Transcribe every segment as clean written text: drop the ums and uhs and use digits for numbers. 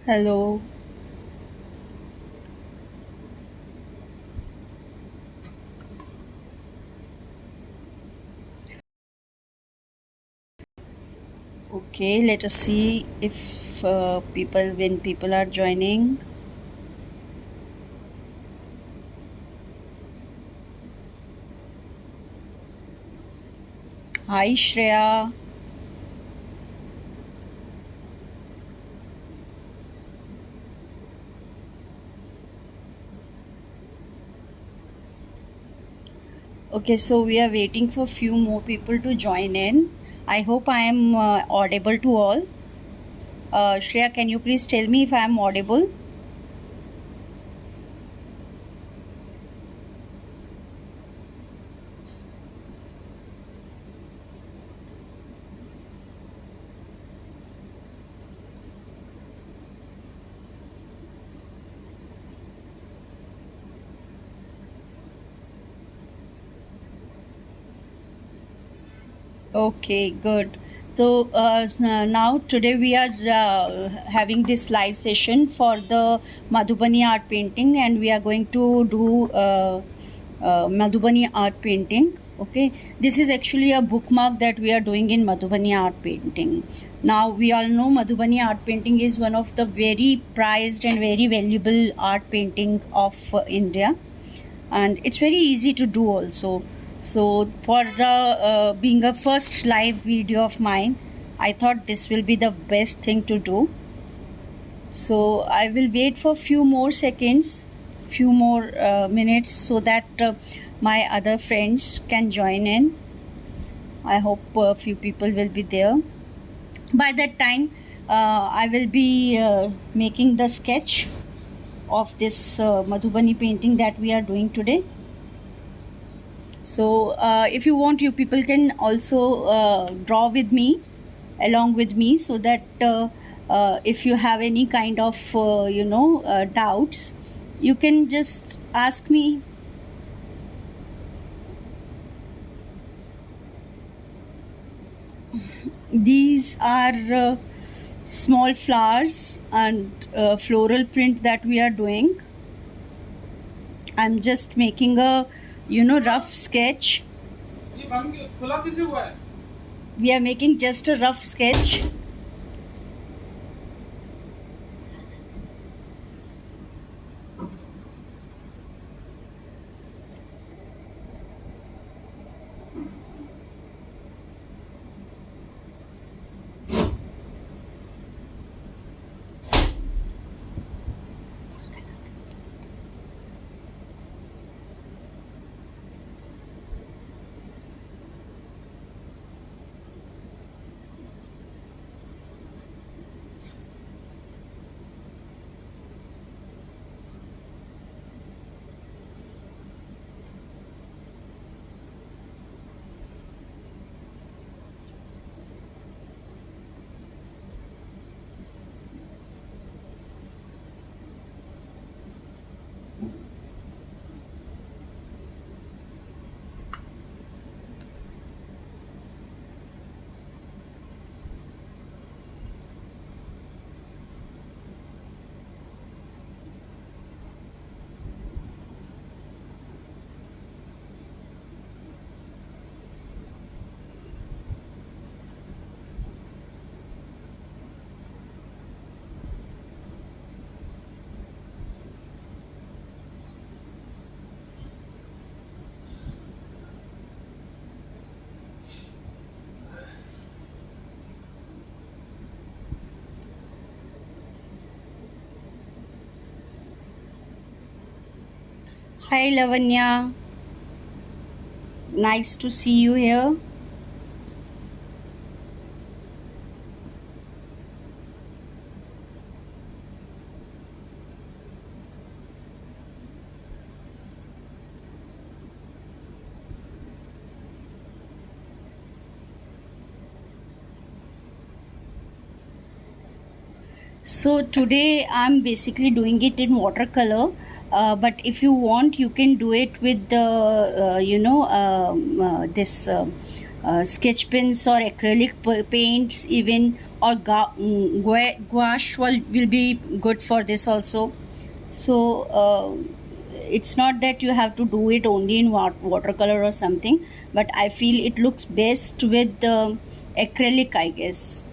Hello. Okay, let us see if when people are joining. Hi, Shreya. Okay, so we are waiting for few more people to join in. I hope I am audible to all. Shreya, can you please tell me if I am audible? Okay, good. So now today we are having this live session for the Madhubani art painting, and we are going to do Madhubani art painting. Okay, this is actually a bookmark that we are doing in Madhubani art painting. Now we all know Madhubani art painting is one of the very prized and very valuable art painting of India, and it's very easy to do also. So for the being a first live video of mine, I thought this will be the best thing to do. So I will wait for few more seconds, few more minutes, so that my other friends can join in. I hope a few people will be there. By that time I will be making the sketch of this Madhubani painting that we are doing today. So if you want, you people can also draw with me, along with me, so that if you have any kind of doubts, you can just ask me. These are small flowers and floral print that we are doing. I'm just making a rough sketch. We are making just a rough sketch. Hi Lavanya, nice to see you here. So today I'm basically doing it in watercolor, but if you want, you can do it with the this sketch pens or acrylic paints even, or gouache will be good for this also. So it's not that you have to do it only in watercolor or something, but I feel it looks best with the acrylic, I guess.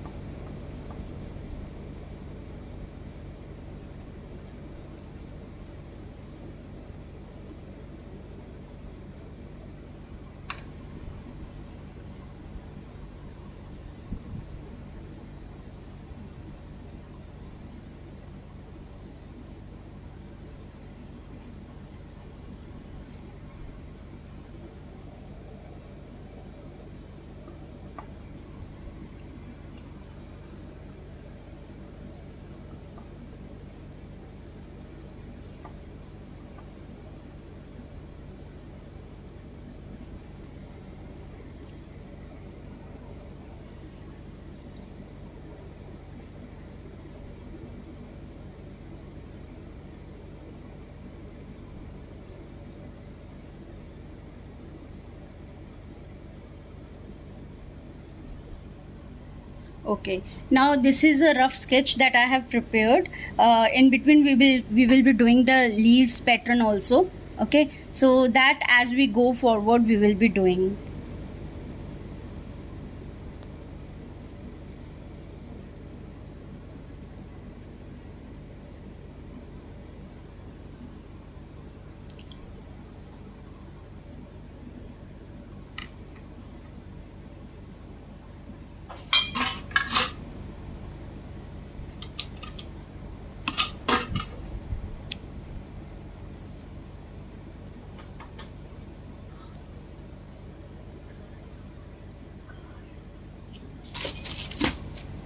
Okay, now this is a rough sketch that I have prepared. In between we will be doing the leaves pattern also. Okay, so that as we go forward we will be doing.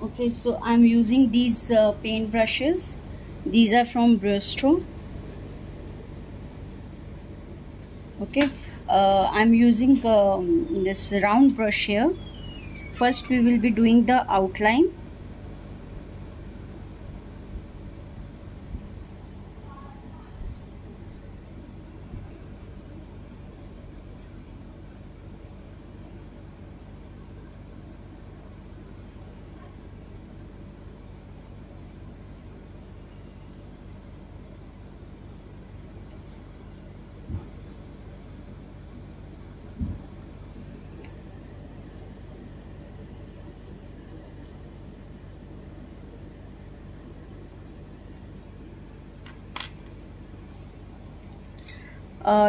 Okay, so I'm using these paint brushes. These are from Bristol. Okay, I'm using this round brush here. First we will be doing the outline.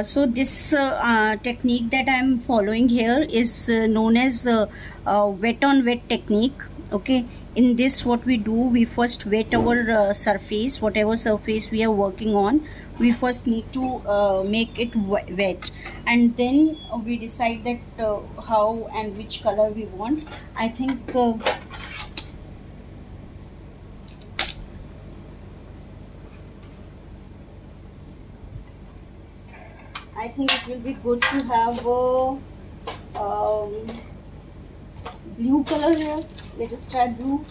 So this technique that I'm following here is known as wet on wet technique. Okay, in this what we do, we first wet our surface, whatever surface we are working on. We first need to make it wet, and then we decide that how and which color we want. I think it will be good to have blue color here. Let us try blue.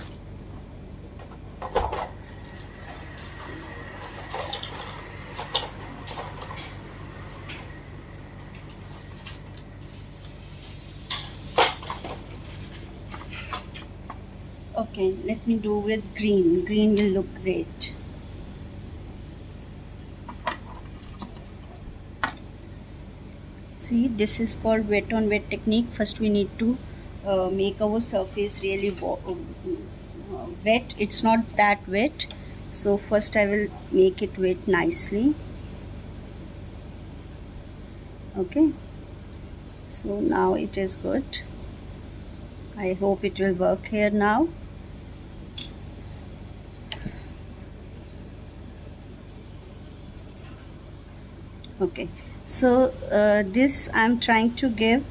Okay, let me do with green. Green will look great. See, this is called wet on wet technique. First we need to make our surface really wet. It's not that wet, so first I will make it wet nicely. Okay, so now it is good. I hope it will work here now. Okay, so this I'm trying to give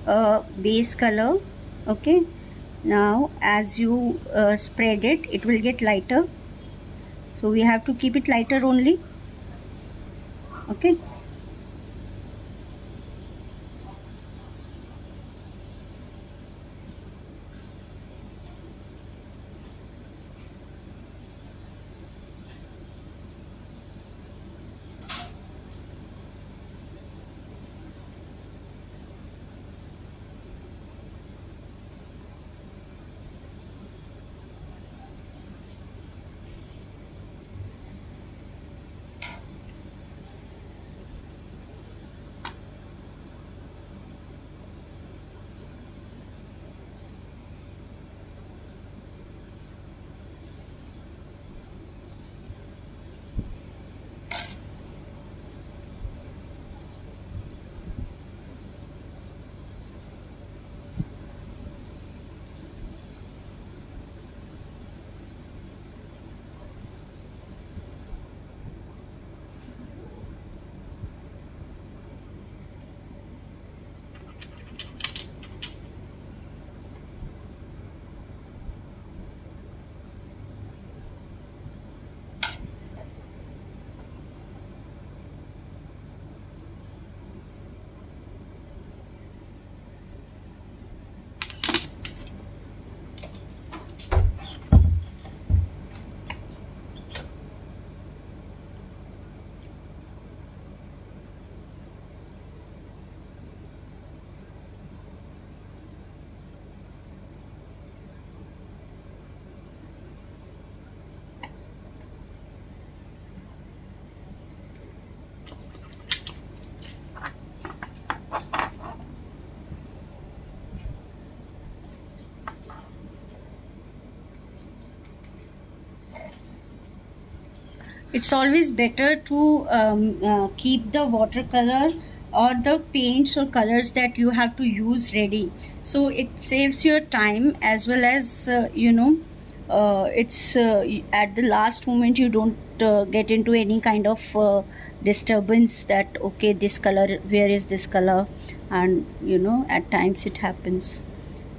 a base color. Okay, now as you spread it, it will get lighter, so we have to keep it lighter only. Okay, It's always better to keep the watercolor or the paints or colors that you have to use ready, so it saves your time, as well as it's at the last moment you don't get into any kind of disturbance that okay, this color, where is this color, and at times it happens.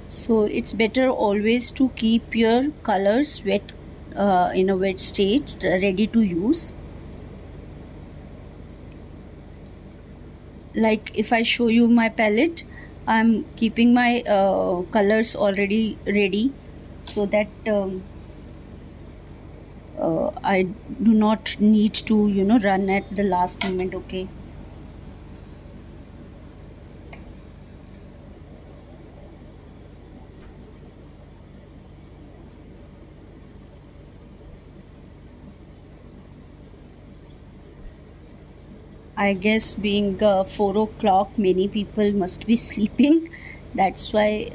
So it's better always to keep your colors wet, in a wet state, ready to use. Like if I show you my palette, I'm keeping my colors already ready, so that I do not need to run at the last moment. Okay. I guess being 4 o'clock, many people must be sleeping. That's why.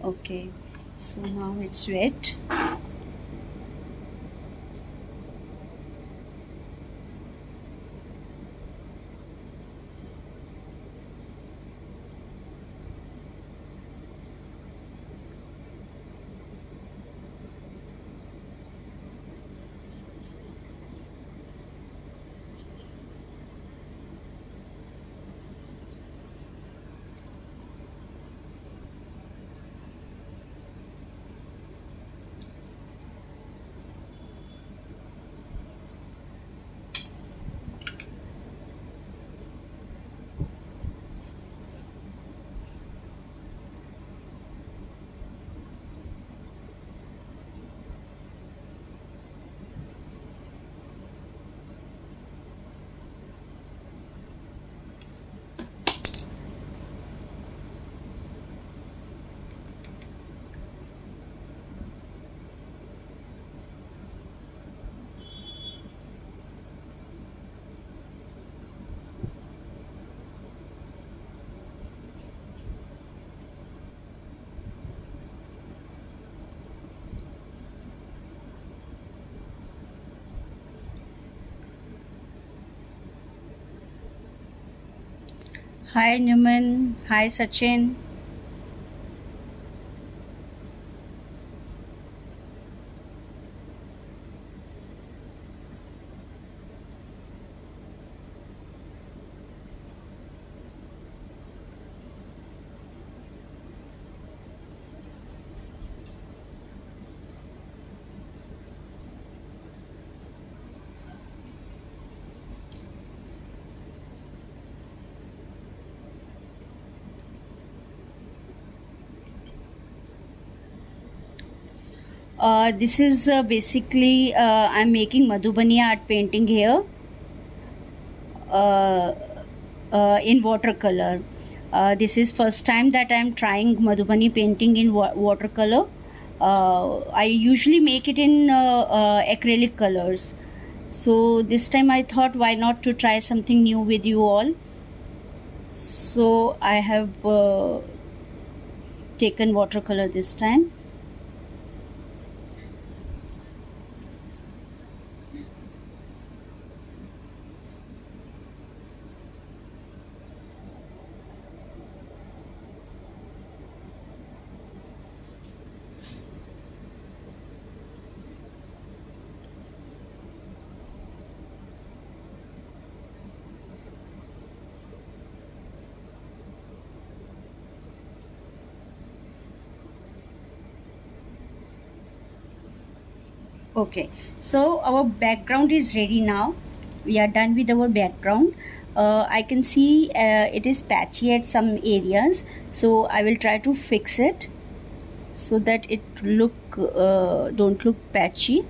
Okay, so now it's wet. Hi Newman. Hi Sachin. This is basically I'm making Madhubani art painting here uh, in watercolor. This is first time that I'm trying Madhubani painting in watercolor. I usually make it in acrylic colors. So this time I thought, why not to try something new with you all. So I have taken watercolor this time. Okay, so our background is ready now. We are done with our background. I can see it is patchy at some areas, so I will try to fix it so that it don't look patchy.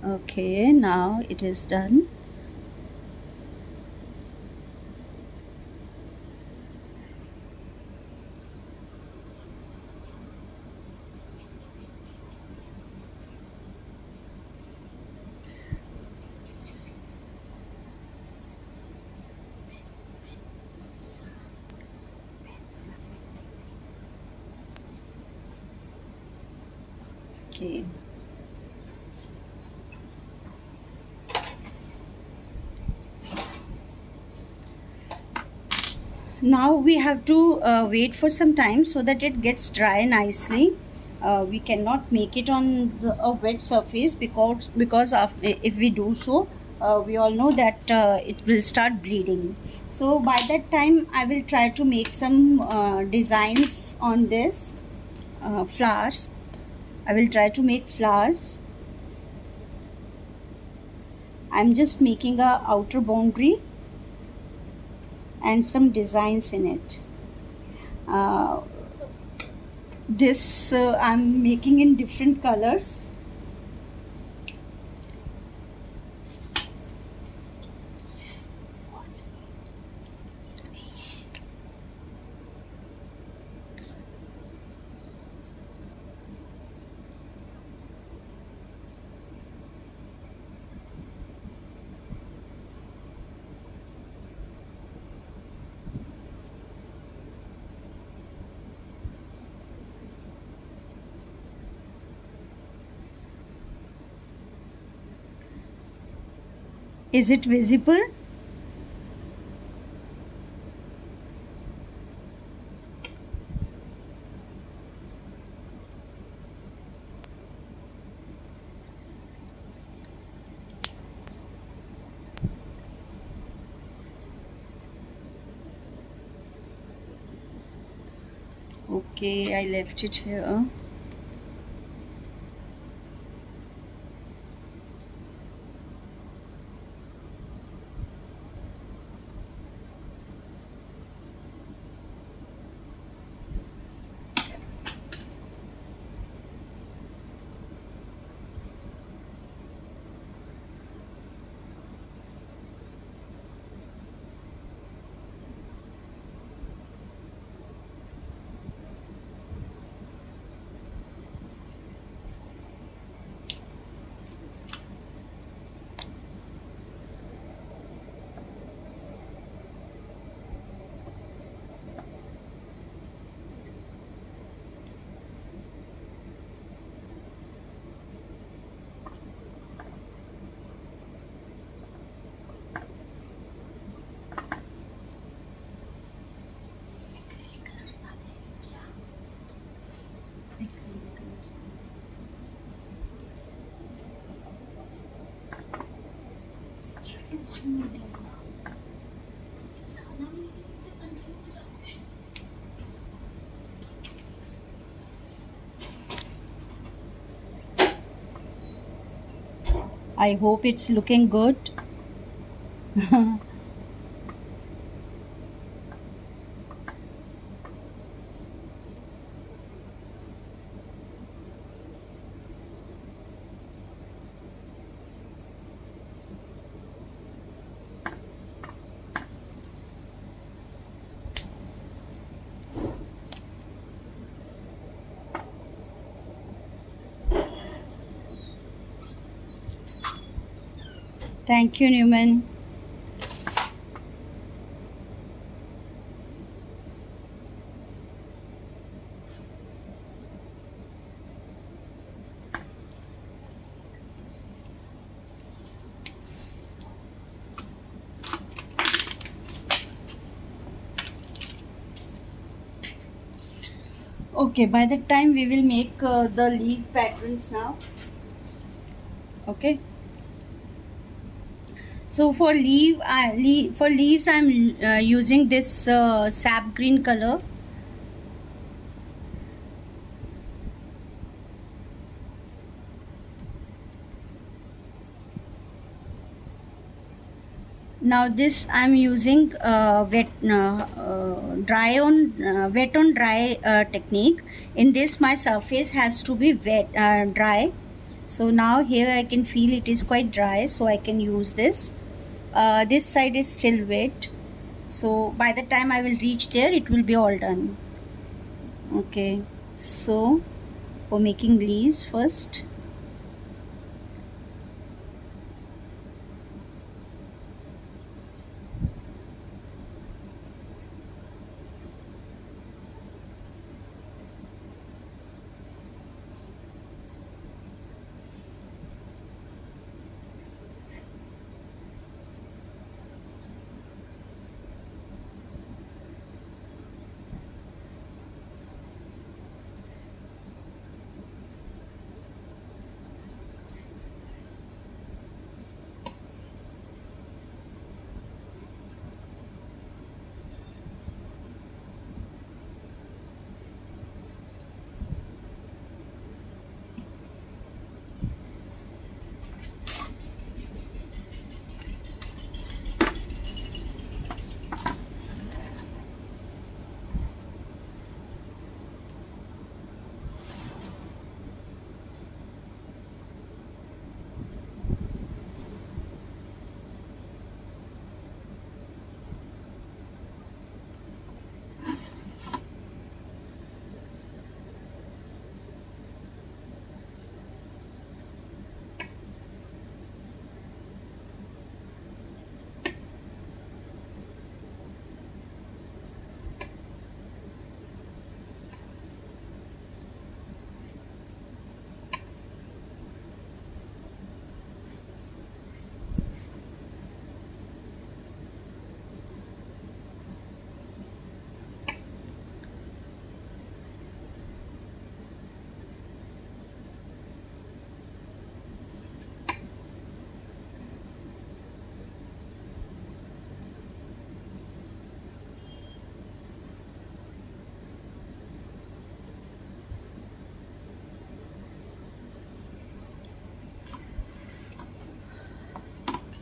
Okay, now it is done. Okay. Now we have to wait for some time so that it gets dry nicely. We cannot make it on a wet surface because of, if we do so, we all know that it will start bleeding. So by that time I will try to make some designs on this flowers. I will try to make flowers. I'm just making a outer boundary and some designs in it. This I'm making in different colors. Is it visible? Okay, I left it here. I hope it's looking good. Thank you, Newman. Okay, by that time we will make the leaf patterns now. Okay. So for for leaves I'm using this sap green color. Now this I'm using wet on dry technique. In this my surface has to be wet dry. So now here I can feel it is quite dry, so I can use this. This side is still wet, so by the time I will reach there it will be all done. Okay, so for making leaves first,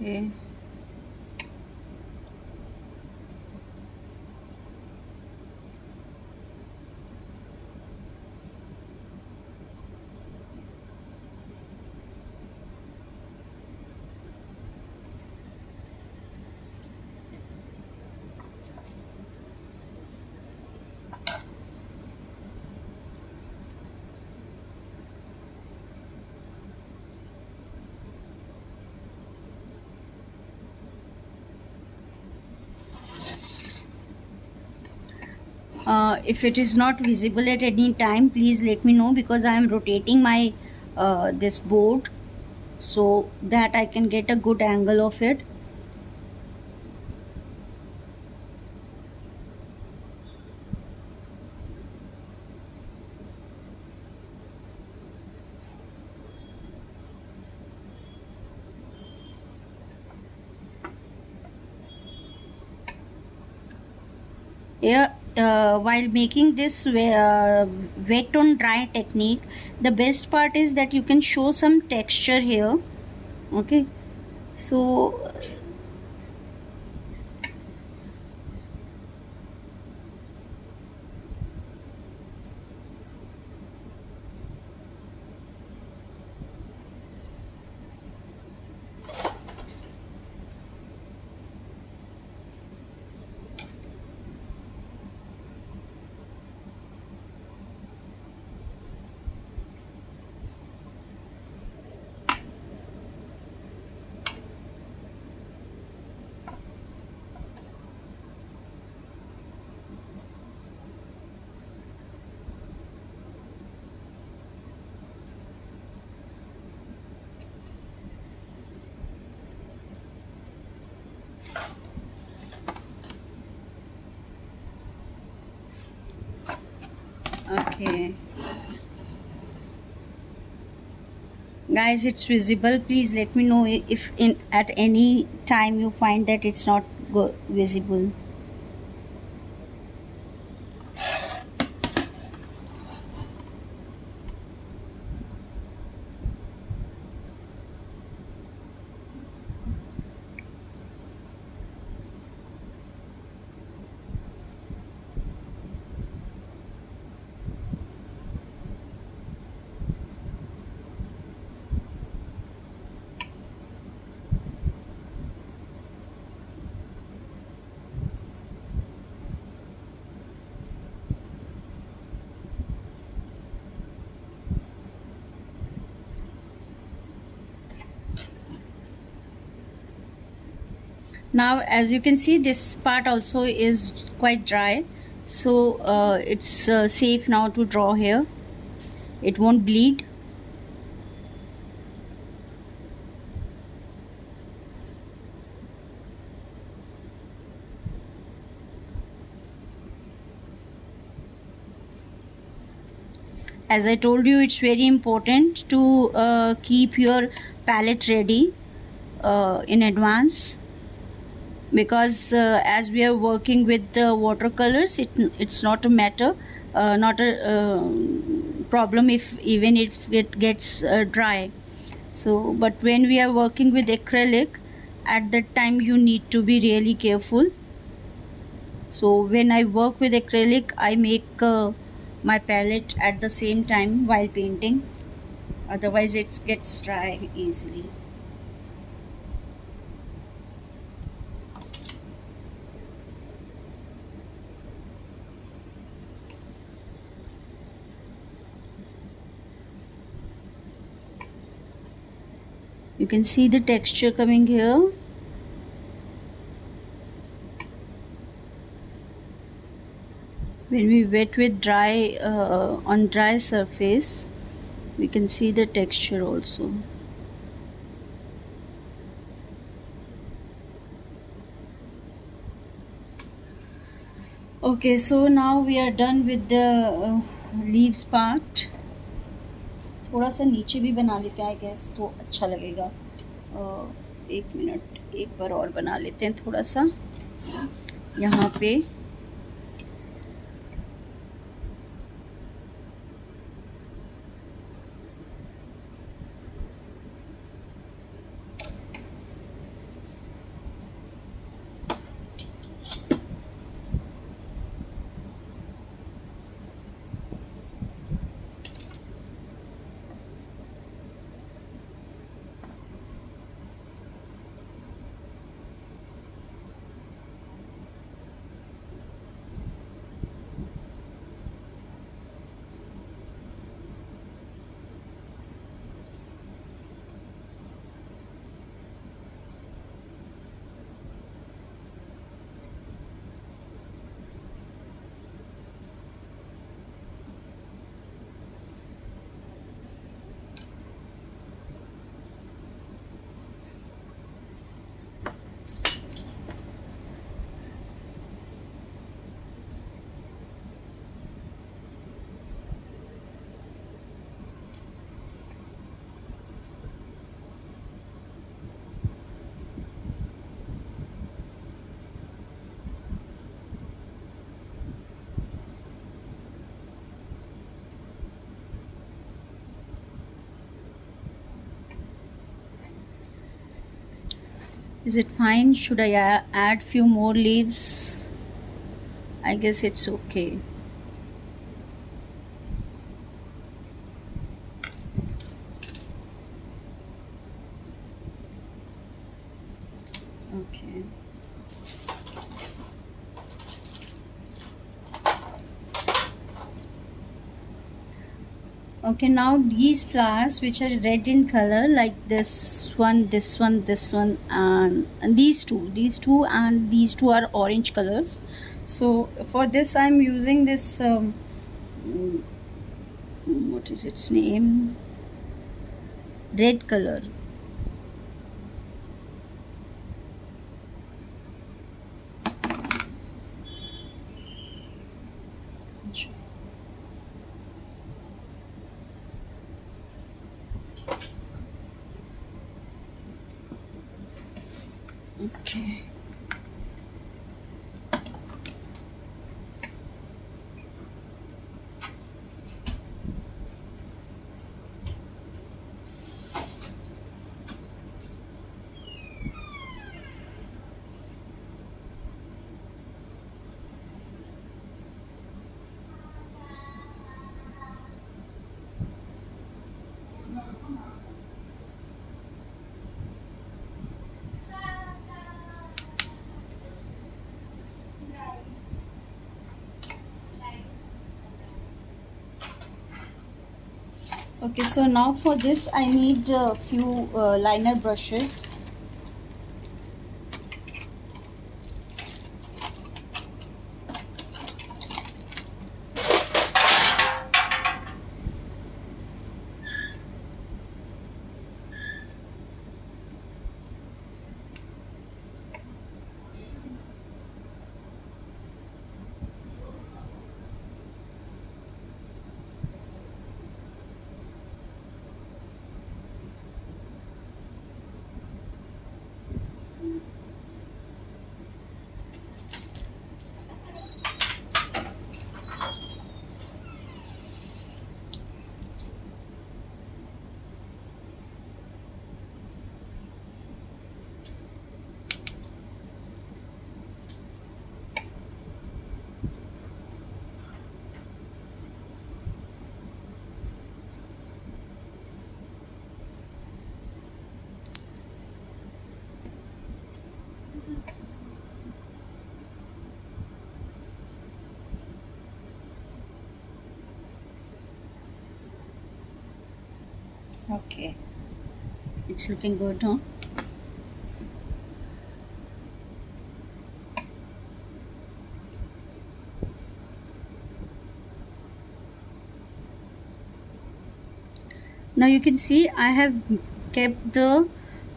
Okay. If it is not visible at any time, please let me know, because I am rotating my this board so that I can get a good angle of it. Yeah, while making this wet on dry technique, the best part is that you can show some texture here. Okay, so okay. Guys, it's visible. Please let me know if in at any time you find that it's not visible. Now, as you can see, this part also is quite dry, so it's safe now to draw here. It won't bleed. As I told you, it's very important to keep your palette ready in advance, because as we are working with the watercolors, it's not a matter, not a problem if even if it gets dry. So but when we are working with acrylic, at that time you need to be really careful. So when I work with acrylic, I make my palette at the same time while painting, otherwise it gets dry easily. You can see the texture coming here. When we wet with dry on dry surface, we can see the texture also. Okay, so now we are done with the leaves part. थोड़ा सा नीचे भी बना लेते हैं, I guess तो अच्छा लगेगा. एक मिनट, एक बार और बना लेते हैं थोड़ा सा यहाँ पे. Is it fine? Should I add few more leaves? I guess it's okay. Okay. Okay, now these flowers which are red in color, like this one, this one, this one, and these two and these two are orange colors. So for this I'm using this what is its name, red color. Okay. Okay, so now for this I need a few liner brushes. Okay, it's looking good, huh? Now you can see I have kept the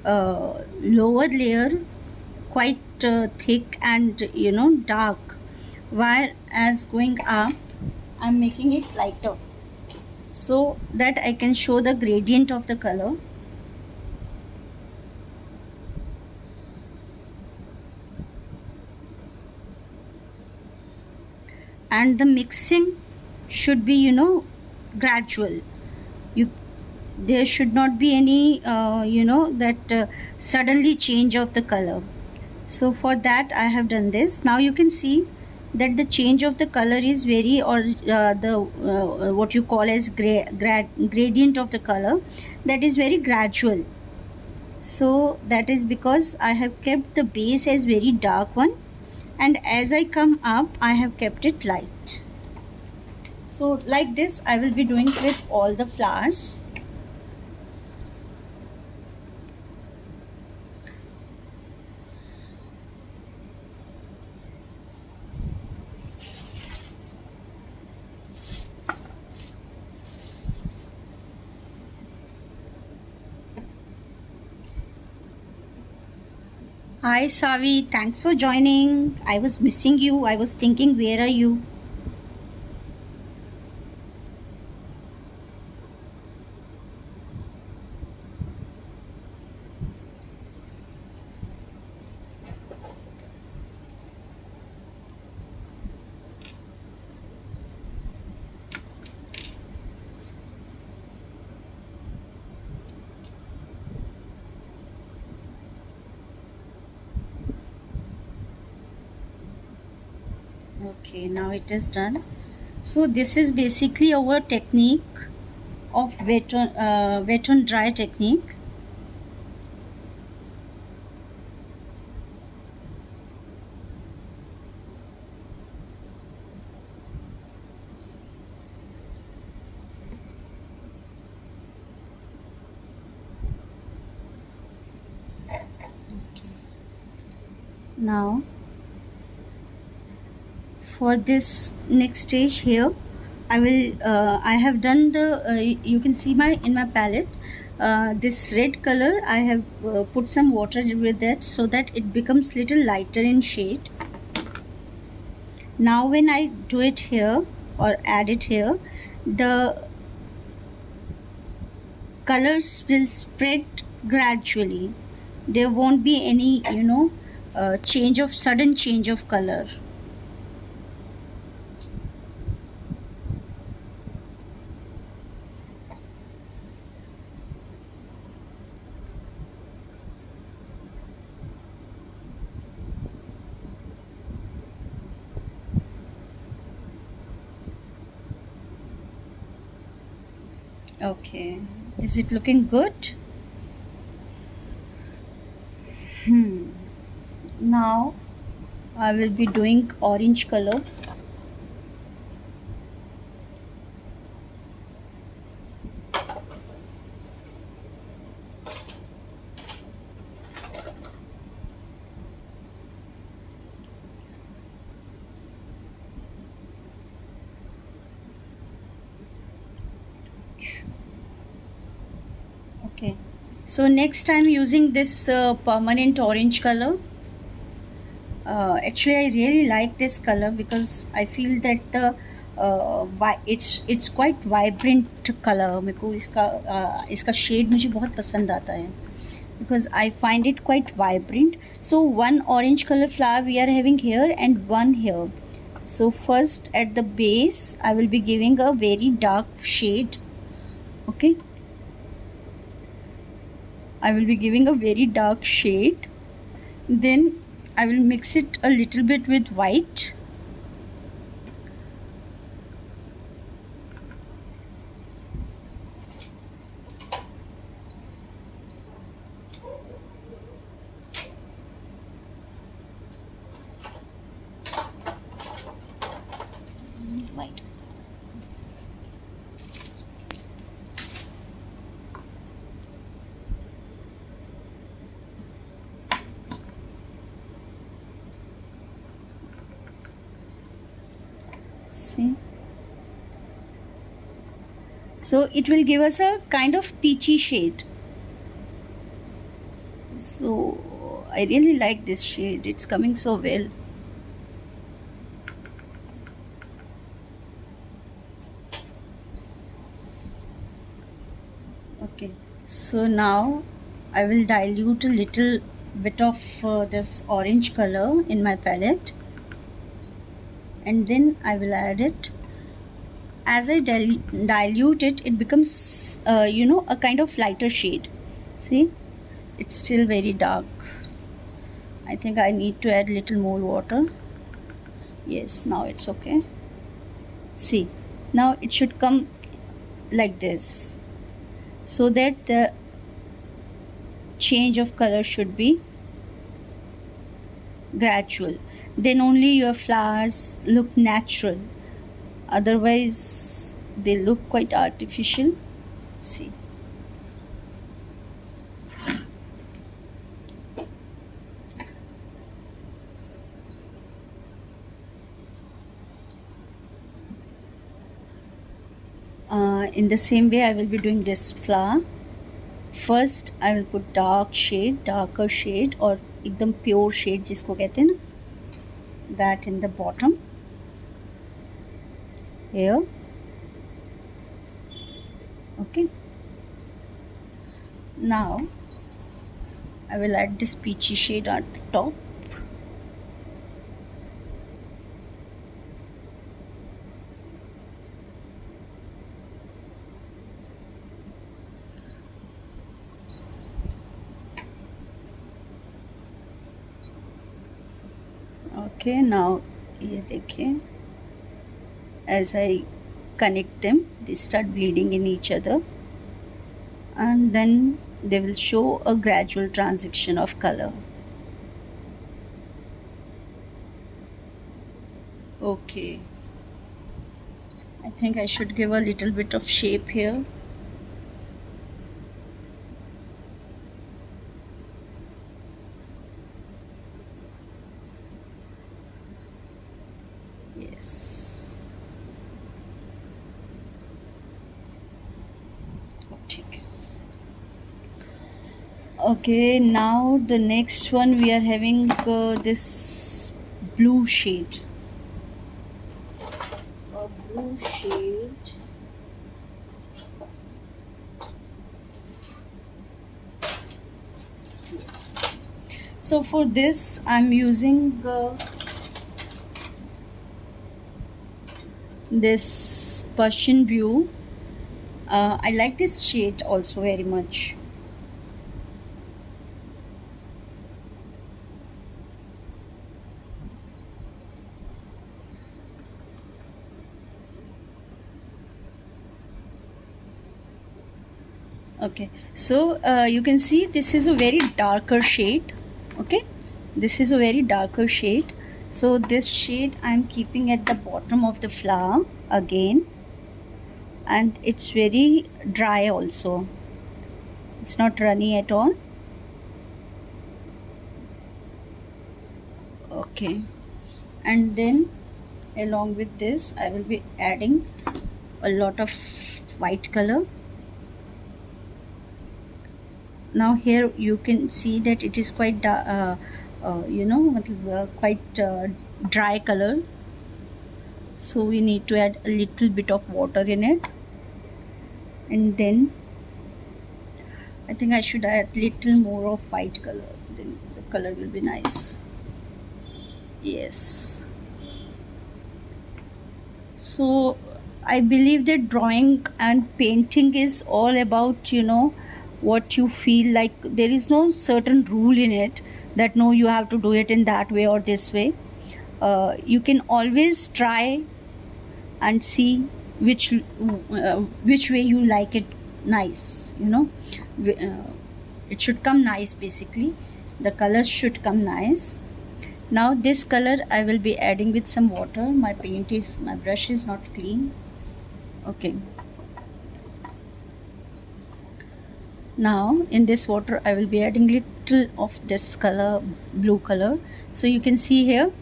lower layer quite thick and dark, while as going up I'm making it lighter so that I can show the gradient of the color. And the mixing should be gradual. You There should not be any that suddenly change of the color. So for that I have done this. Now you can see that the change of the color is very, or the what you call as gradient of the color, that is very gradual. So that is because I have kept the base as very dark one, and as I come up I have kept it light. So like this I will be doing with all the flowers. Hi Savi, thanks for joining. I was missing you. I was thinking, where are you? Okay, now it is done. So this is basically our technique of wet on dry technique. Now for this next stage here, I have done the you can see my in my palette, this red color. I have put some water with it so that it becomes little lighter in shade. Now when I do it here or add it here, the colors will spread gradually. There won't be any sudden change of color. Okay, is it looking good? Now I will be doing orange color. Okay, so next I'm using this permanent orange color. Actually I really like this color because I feel that the it's quite vibrant color. मेरे को इसका shade मुझे बहुत पसंद आता है because I find it quite vibrant. So one orange color flower we are having here and one here. So first at the base I will be giving a very dark shade. Okay, I will be giving a very dark shade. Then I will mix it a little bit with white. White. See, so it will give us a kind of peachy shade. So I really like this shade, it's coming so well. Okay, so now I will dilute a little bit of this orange color in my palette and then I will add it. As I dilute it, it becomes a kind of lighter shade. See, it's still very dark. I think I need to add little more water. Yes, now it's okay. See, now it should come like this, so that the change of color should be gradual. Then only your flowers look natural. Otherwise they look quite artificial. See, in the same way I will be doing this flower. First I will put darker shade or एकदम pure shade जिसको कहते हैं ना, that in the bottom here. Okay, now I will add this peachy shade at the top. Okay, now ये देखिए, as I connect them, they start bleeding in each other, and then they will show a gradual transition of color. Okay, I think I should give a little bit of shape here. Yes. Okay, now the next one we are having this blue shade. A blue shade. Yes. So for this, I'm using this Persian Blue. I like this shade also very much. Okay, so you can see this is a very darker shade. Okay, this is a very darker shade. So this shade I'm keeping at the bottom of the flower again, and it's very dry also. It's not runny at all. Okay, and then along with this I will be adding a lot of white color. Now here you can see that it is quite quite dry color, so we need to add a little bit of water in it, and then I think I should add little more of white color, then the color will be nice. Yes, so I believe that drawing and painting is all about, what you feel like. There is no certain rule in it that no, you have to do it in that way or this way. You can always try and see which way you like it nice, it should come nice. Basically the colors should come nice. Now this color I will be adding with some water. My brush is not clean. Okay, now in this water I will be adding little of this color, blue color. So you can see here,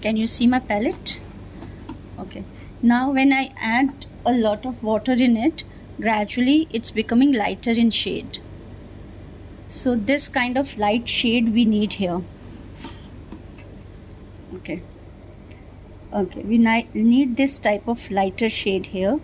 can you see my palette? Okay, now when I add a lot of water in it, gradually it's becoming lighter in shade. So this kind of light shade we need here. Okay, we need this type of lighter shade here.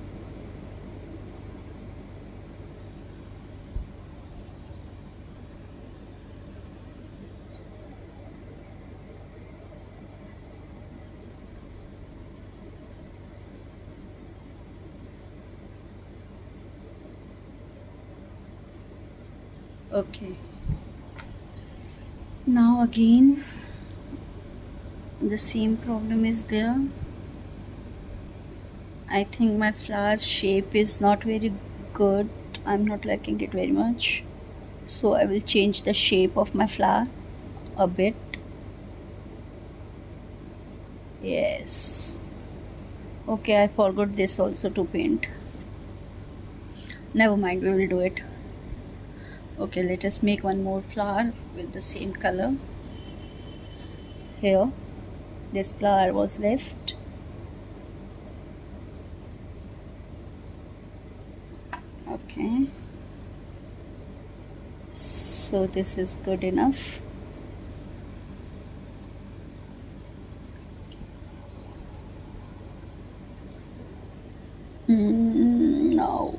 Okay, now again the same problem is there. I think my flower's shape is not very good. I'm not liking it very much, so I will change the shape of my flower a bit. Yes. Okay, I forgot this also to paint. Never mind, we will do it. Okay, let us make one more flower with the same color. Here this flower was left. Okay, so this is good enough. Now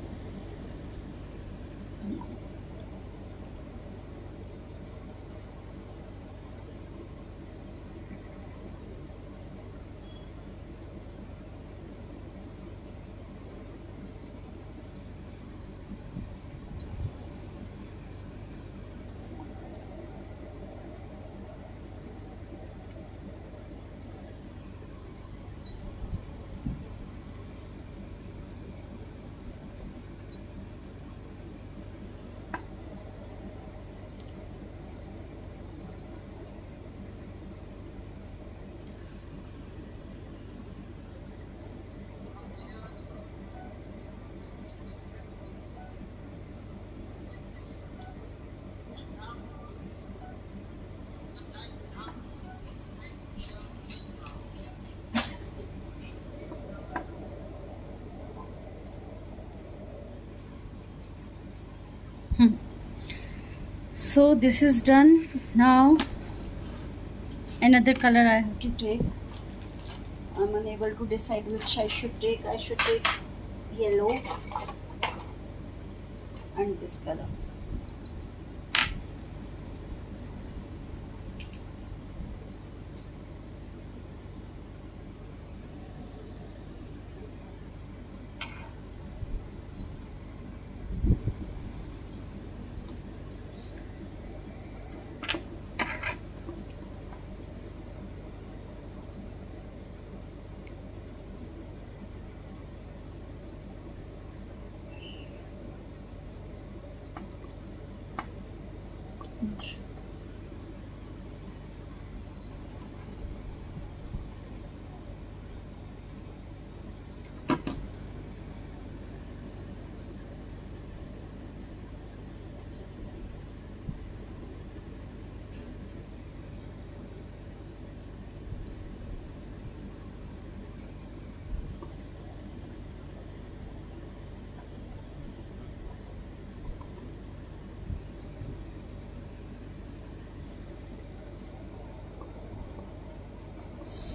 So this is done. Now another color I have to take. I'm unable to decide which I should take. I should take yellow and this color.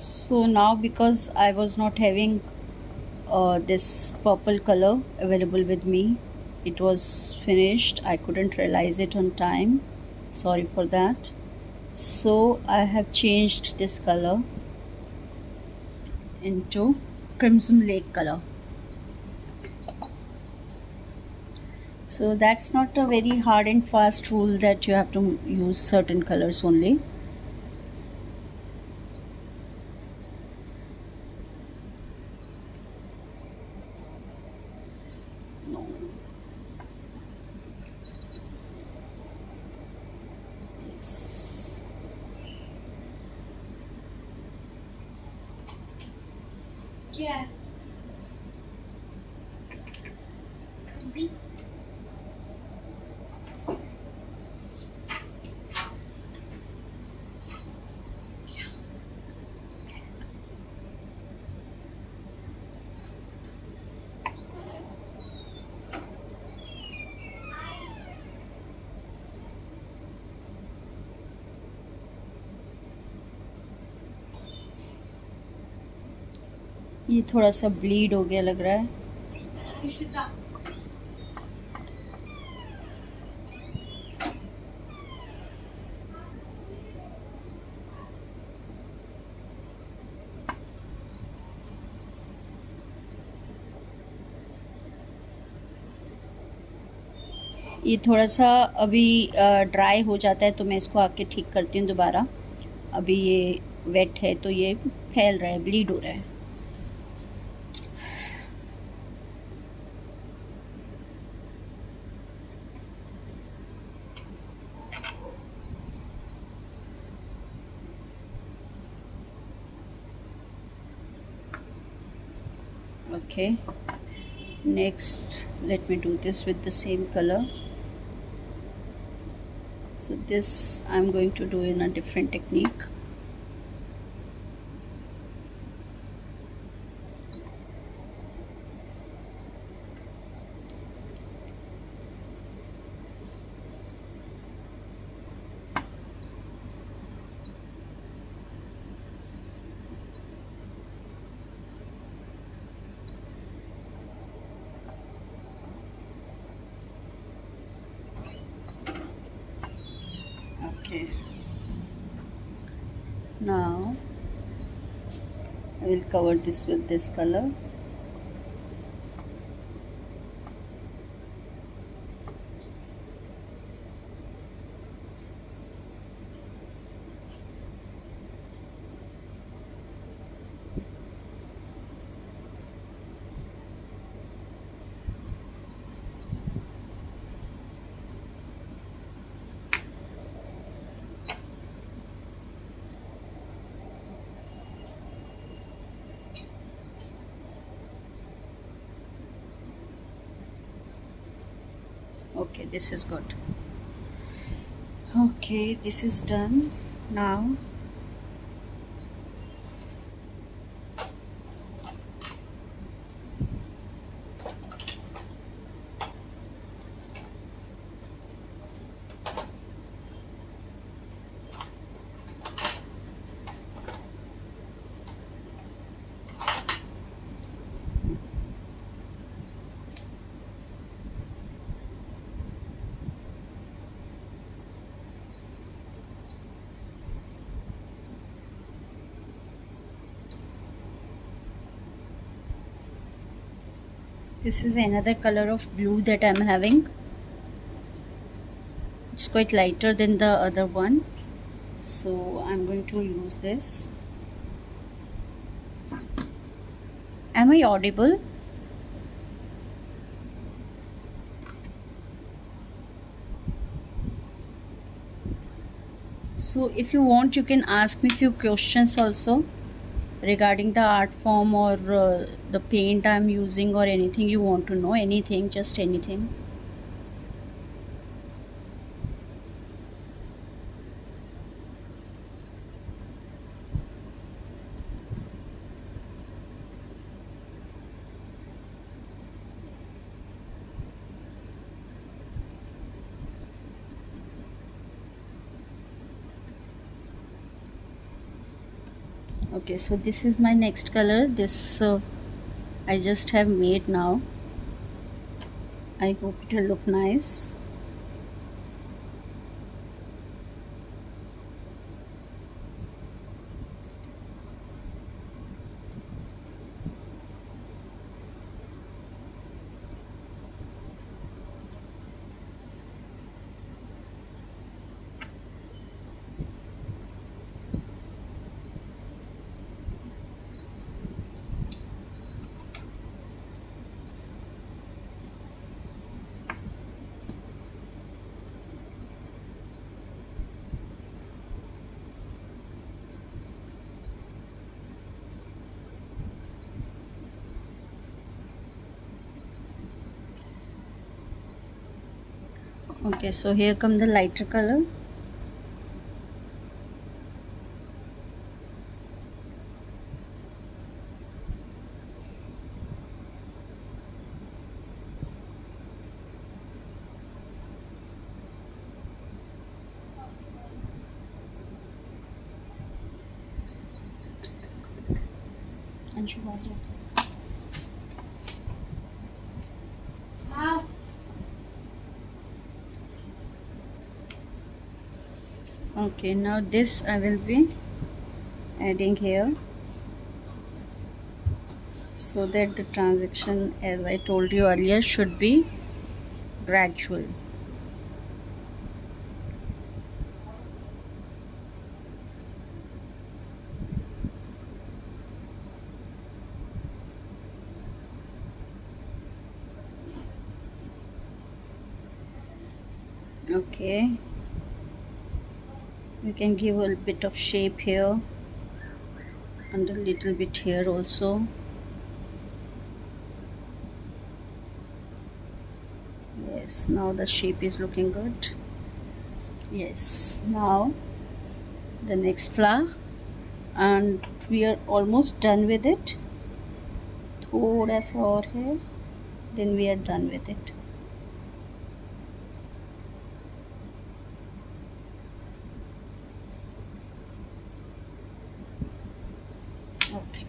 So now because I was not having this purple color available with me, it was finished. I couldn't realize it on time. Sorry for that. So I have changed this color into Crimson Lake color. So that's not a very hard and fast rule that you have to use certain colors only. No. Yes. Yeah. ये थोड़ा सा bleed हो गया लग रहा है. ये थोड़ा सा अभी ड्राई हो जाता है तो मैं इसको आके ठीक करती हूँ दोबारा. अभी ये वेट है तो ये फैल रहा है, ब्लीड हो रहा है. Okay, next let me do this with the same color. So this I'm going to do in a different technique. Okay, now I will cover this with this color. Okay, this is good. Okay, this is done. Now This is another color of blue that I'm having. It's quite lighter than the other one, so I'm going to use this. Am I audible? So if you want, you can ask me few questions also regarding the art form or the paint I'm using, or anything you want to know, anything, just anything. Okay, so this is my next color. This I just have made now. I hope it will look nice. Okay, so here come the lighter color. Okay, now this I will be adding here, so that the transaction, as I told you earlier, should be gradual. Okay, we can give a bit of shape here and a little bit here also. Yes, now the shape is looking good. Yes, now the next flower, and we are almost done with it. थोड़ा सा और है, then we are done with it. Okay.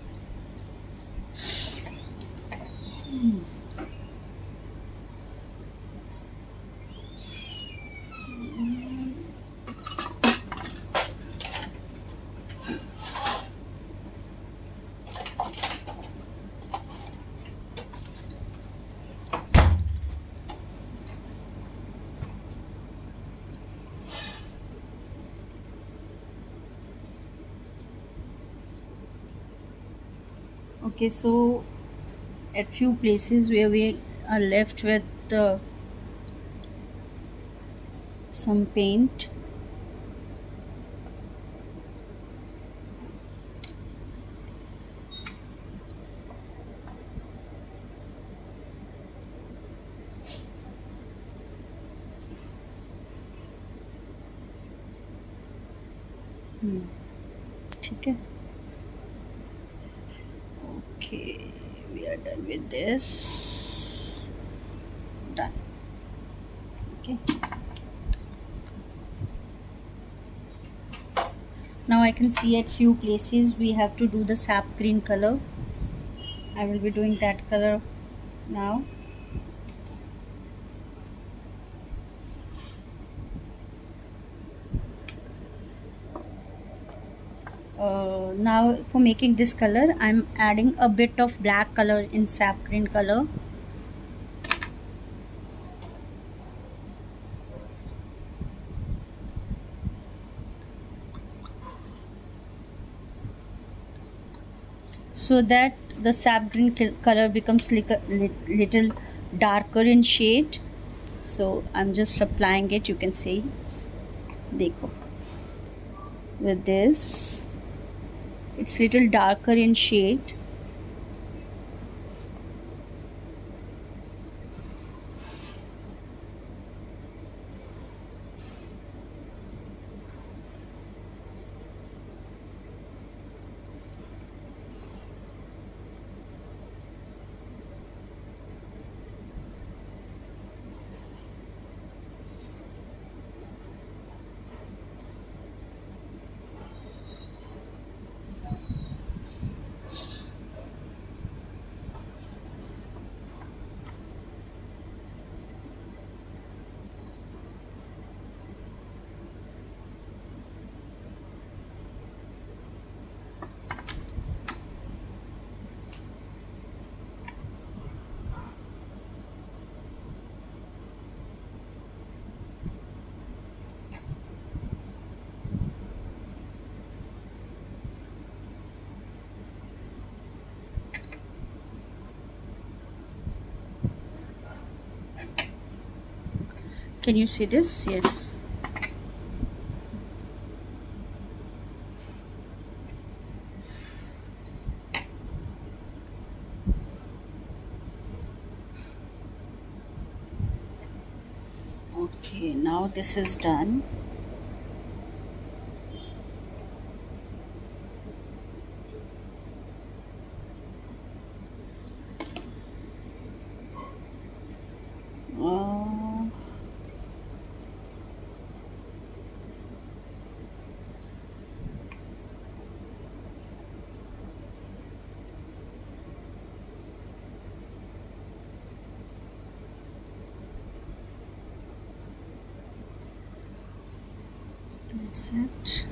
Okay, so at few places where we are left with some paint, ठीक है. Okay, we are done with this. Done. Okay, now I can see at few places we have to do the sap green color. I will be doing that color now. Now for making this color, I'm adding a bit of black color in sap green color. so that the sap green color becomes little darker in shade. So I'm just applying it, you can see. Dekho. With this, it's little darker in shade. Can you see this? Yes. Okay, now this is done. Uh, that's it.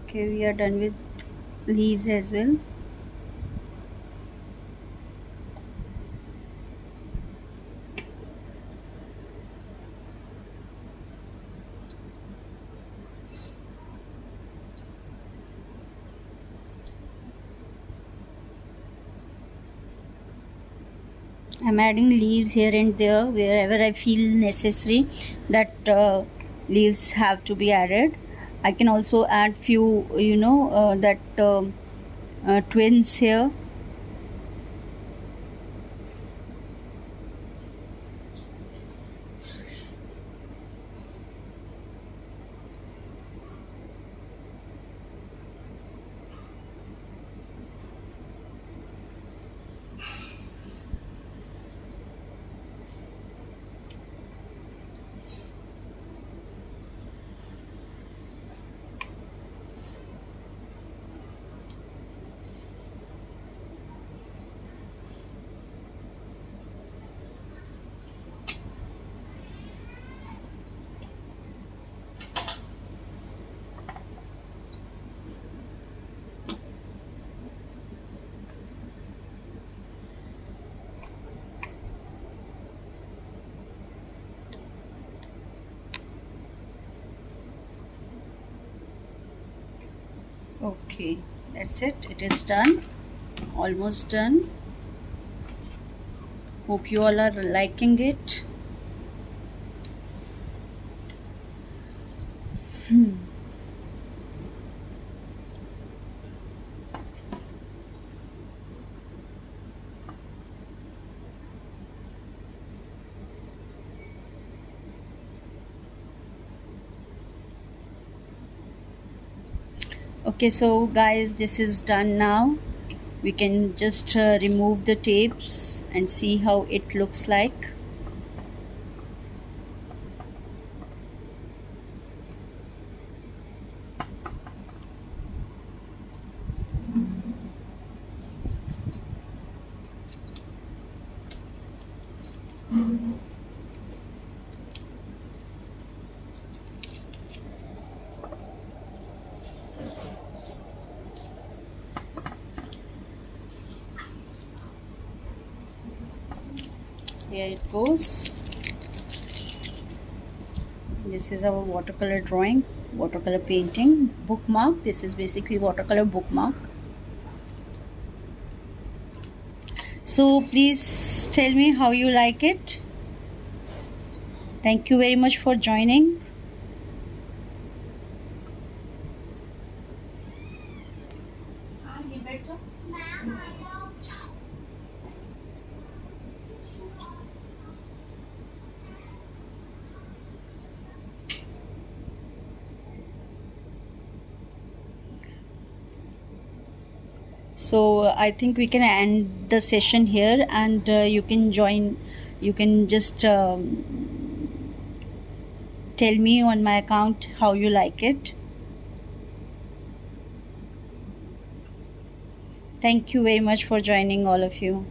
Okay, we are done with leaves as well. I'm adding leaves here and there wherever I feel necessary that leaves have to be added. I can also add few, twins here. Okay, that's it. It is done. Almost done. Hope you all are liking it. Okay, so guys, this is done now. We can just remove the tapes, and see how it looks like. Here it goes. This is our watercolor drawing, watercolor painting bookmark. This is basically watercolor bookmark. So please tell me how you like it. Thank you very much for joining. So I think we can end the session here, and you can join. You can just tell me on my account how you like it. Thank you very much for joining, all of you.